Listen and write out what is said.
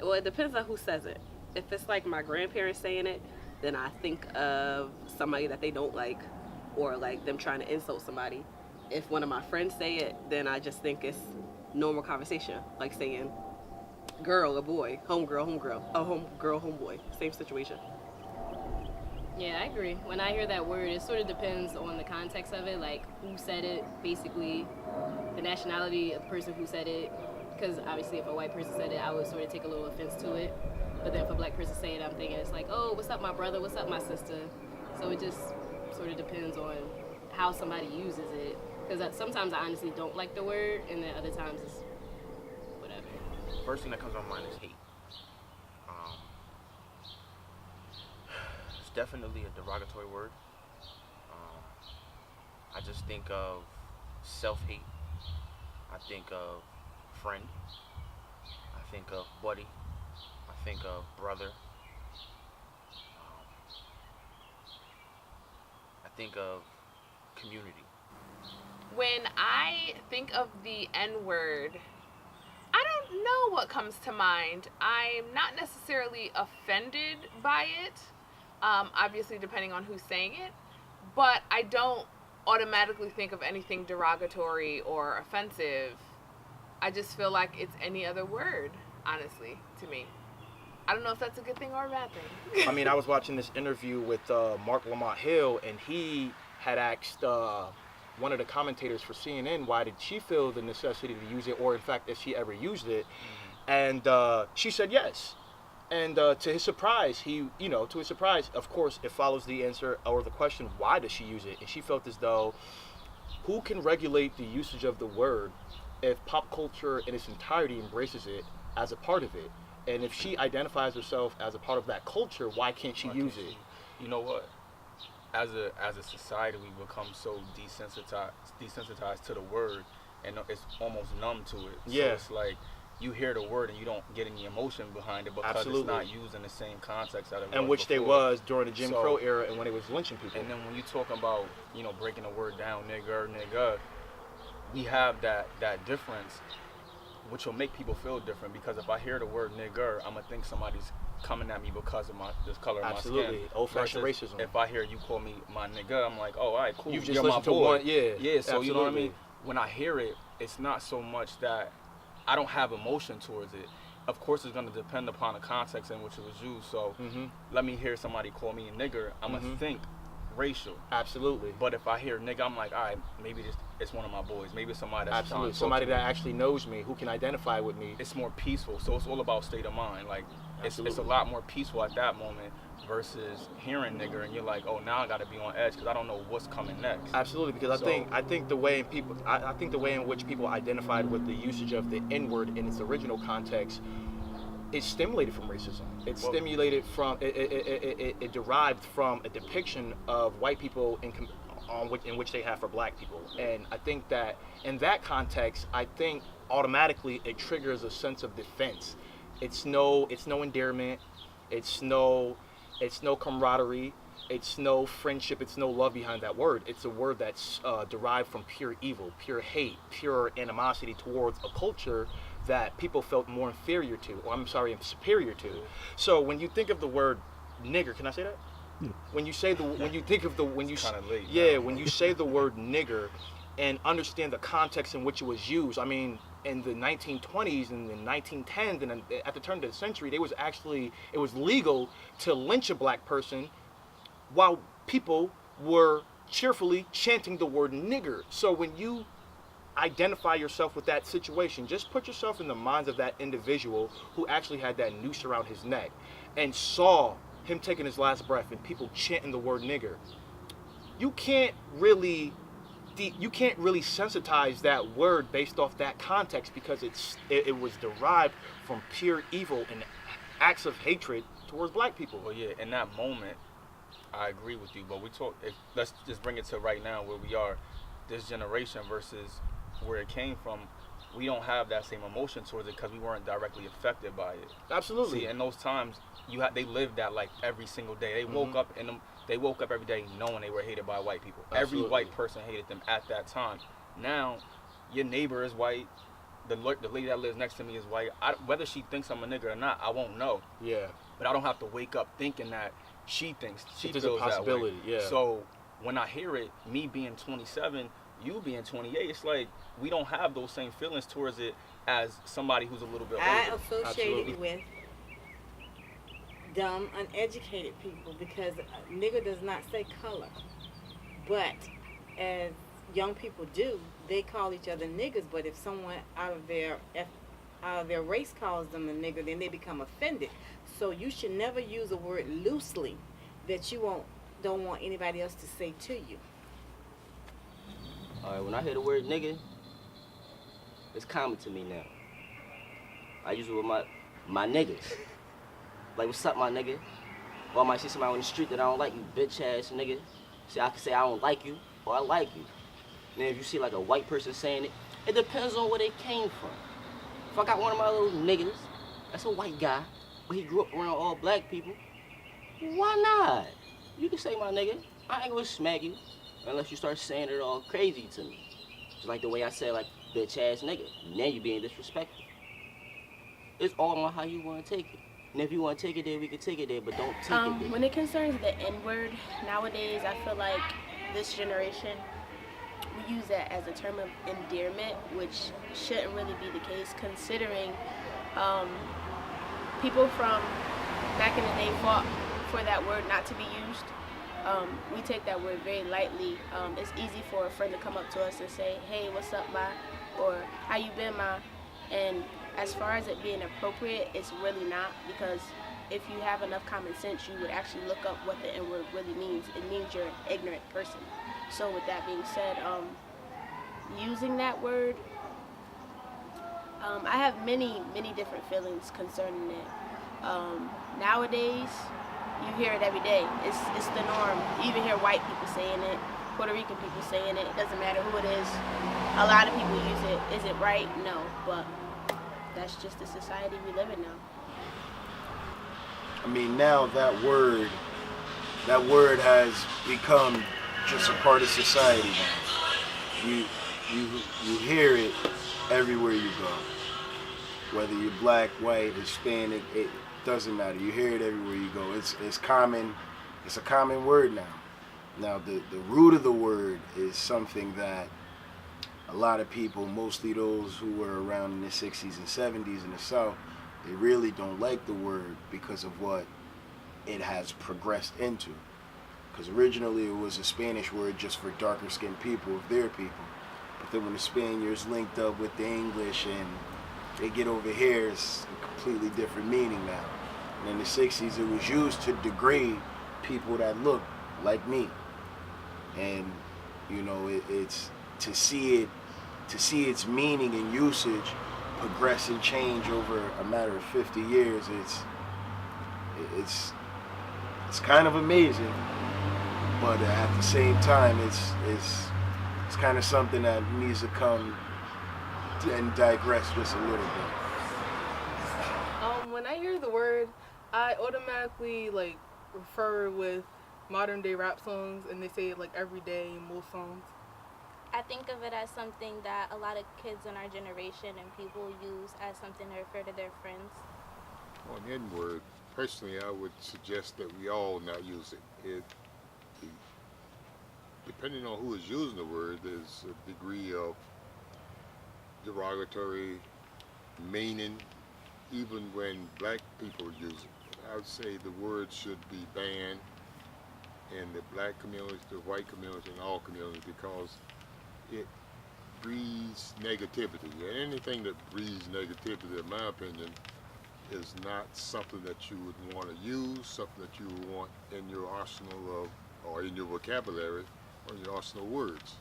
Well, it depends on who says it. If it's like my grandparents saying it, then I think of somebody that they don't like, or like them trying to insult somebody. If one of my friends say it, then I just think it's normal conversation, like saying girl or boy, homegirl, homegirl, a homegirl, homeboy, same situation. Yeah, I agree. When I hear that word, it sort of depends on the context of it, like who said it, basically, the nationality of the person who said it. Because obviously, if a white person said it, I would sort of take a little offense to it. But then if a black person say it, I'm thinking it's like, oh, what's up, my brother? What's up, my sister? So it just sort of depends on how somebody uses it. Because sometimes I honestly don't like the word, and then other times it's whatever. First thing that comes to my mind is hate. Um, it's definitely a derogatory word. Um, I just think of self-hate. I think of friend. I think of buddy. I think of brother. I think of community. When I think of the N word, I don't know what comes to mind. I'm not necessarily offended by it, obviously, depending on who's saying it, but I don't automatically think of anything derogatory or offensive. I just feel like it's any other word, honestly, to me. I don't know if that's a good thing or a bad thing. I mean, I was watching this interview with Mark Lamont Hill, and he had asked one of the commentators for CNN why did she feel the necessity to use it, or in fact, if she ever used it, and she said yes. And to his surprise, of course, it follows the answer or the question, why does she use it? And she felt as though, who can regulate the usage of the word if pop culture in its entirety embraces it as a part of it? And if she identifies herself as a part of that culture, why can't she use it? You know what? As a society, we become so desensitized to the word, and it's almost numb to it. Yeah. So it's like you hear the word and you don't get any emotion behind it because Absolutely. it's not used in the same context that it was And which they before. was during the Jim Crow era and when they was lynching people. And then when you talk about, breaking the word down, nigga, we have that difference, which will make people feel different, because if I hear the word nigger, I'm gonna think somebody's coming at me because of this color of my skin. Absolutely, old-fashioned racism. If I hear you call me my nigga, I'm like, oh, all right, cool. You've just You're listened my to boy. one, yeah. Yeah, so you know what I absolutely. mean? When I hear it, it's not so much that I don't have emotion towards it. Of course, it's gonna depend upon the context in which it was used. So let me hear somebody call me a nigger, I'm gonna think racial. Absolutely. But if I hear nigga, I'm like, all right, maybe it's one of my boys. Maybe it's somebody that's Absolutely. trying to Somebody talk to that me. actually knows me, who can identify with me. It's more peaceful. So it's all about state of mind. Like it's a lot more peaceful at that moment versus hearing nigger and you're like, oh, now I got to be on edge because I don't know what's coming next. Absolutely, because I think the way in which people identified with the usage of the N-word in its original context is stimulated from racism. It's stimulated from it derived from a depiction of white people in which they have for black people. And I think that in that context, I think automatically it triggers a sense of defense. It's no endearment. It's no camaraderie. It's no friendship. It's no love behind that word. It's a word that's derived from pure evil, pure hate, pure animosity towards a culture that people felt more inferior to, or superior to. So when you think of the word nigger, can I say that? When you say when you think of the, when you, when you say the word nigger and understand the context in which it was used, I mean, in the 1920s and the 1910s and at the turn of the century, it was legal to lynch a black person while people were cheerfully chanting the word nigger. So when you identify yourself with that situation, just put yourself in the minds of that individual who actually had that noose around his neck and saw him taking his last breath and people chanting the word nigger. You can't really sensitize that word based off that context because it was derived from pure evil and acts of hatred towards black people. Well, yeah, in that moment, I agree with you, but let's just bring it to right now where we are, this generation versus where it came from. We don't have that same emotion towards it because we weren't directly affected by it. Absolutely. See, in those times, they lived that like every single day. They woke up they woke up every day knowing they were hated by white people. Absolutely. Every white person hated them at that time. Now, your neighbor is white, the lady that lives next to me is white. Whether she thinks I'm a nigga or not, I won't know. Yeah. But I don't have to wake up thinking that she thinks she There's feels a possibility, that way. yeah. So when I hear it, me being 27, you being 28, it's like we don't have those same feelings towards it as somebody who's a little bit older. I associate Absolutely. it with dumb, uneducated people because a nigga does not say color. But as young people do, they call each other niggas. But if someone out of their race calls them a nigger, then they become offended. So you should never use a word loosely that you don't want anybody else to say to you. All right, when I hear the word nigga, it's common to me now. I use it with my niggas. Like, what's up, my nigga? Or I might see somebody on the street that I don't like, you bitch ass nigga. See, I can say I don't like you, or I like you. And then if you see like a white person saying it, it depends on where they came from. If I got one of my little niggas, that's a white guy, but he grew up around all black people, why not? You can say my nigga. I ain't gonna smack you unless you start saying it all crazy to me. Just like the way I said, like, bitch ass nigga. Now you being disrespectful. It's all on how you want to take it. And if you want to take it there, we can take it there, but don't take it there. When it concerns the N-word, nowadays I feel like this generation, we use that as a term of endearment, which shouldn't really be the case considering people from back in the day fought for that word not to be used. We take that word very lightly. It's easy for a friend to come up to us and say, hey, what's up, ma? Or how you been, ma? And as far as it being appropriate, it's really not, because if you have enough common sense, you would actually look up what the N-word really means. It means you're an ignorant person. So with that being said, using that word, I have many different feelings concerning it. Nowadays, you hear it every day. It's the norm. You even hear white people saying it, Puerto Rican people saying it. It doesn't matter who it is. A lot of people use it. Is it right? No, but that's just the society we live in now. I mean, now that word has become just a part of society now. You hear it everywhere you go. Whether you're black, white, Hispanic, it doesn't matter. You hear it everywhere you go. It's common. It's a common word now. Now the root of the word is something that a lot of people, mostly those who were around in the 60s and 70s in the South, they really don't like the word because of what it has progressed into. Because originally it was a Spanish word just for darker skinned people of their people. But then when the Spaniards linked up with the English and they get over here, it's a completely different meaning now. And in the 60s it was used to degrade people that look like me. And you know, it's to see its meaning and usage progress and change over a matter of 50 years, it's kind of amazing, but at the same time it's kind of something that needs to come and digress just a little bit. When I hear the word, I automatically like refer with modern day rap songs, and they say it like every day in most songs. I think of it as something that a lot of kids in our generation and people use as something to refer to their friends. On N-word, personally, I would suggest that we all not use it. Depending on who is using the word, there's a degree of derogatory meaning, even when black people use it. I would say the word should be banned in the black community, the white community, and all communities, because it breeds negativity. And anything that breeds negativity, in my opinion, is not something that you would want to use, something that you would want in your arsenal of, or in your vocabulary, or your arsenal of words.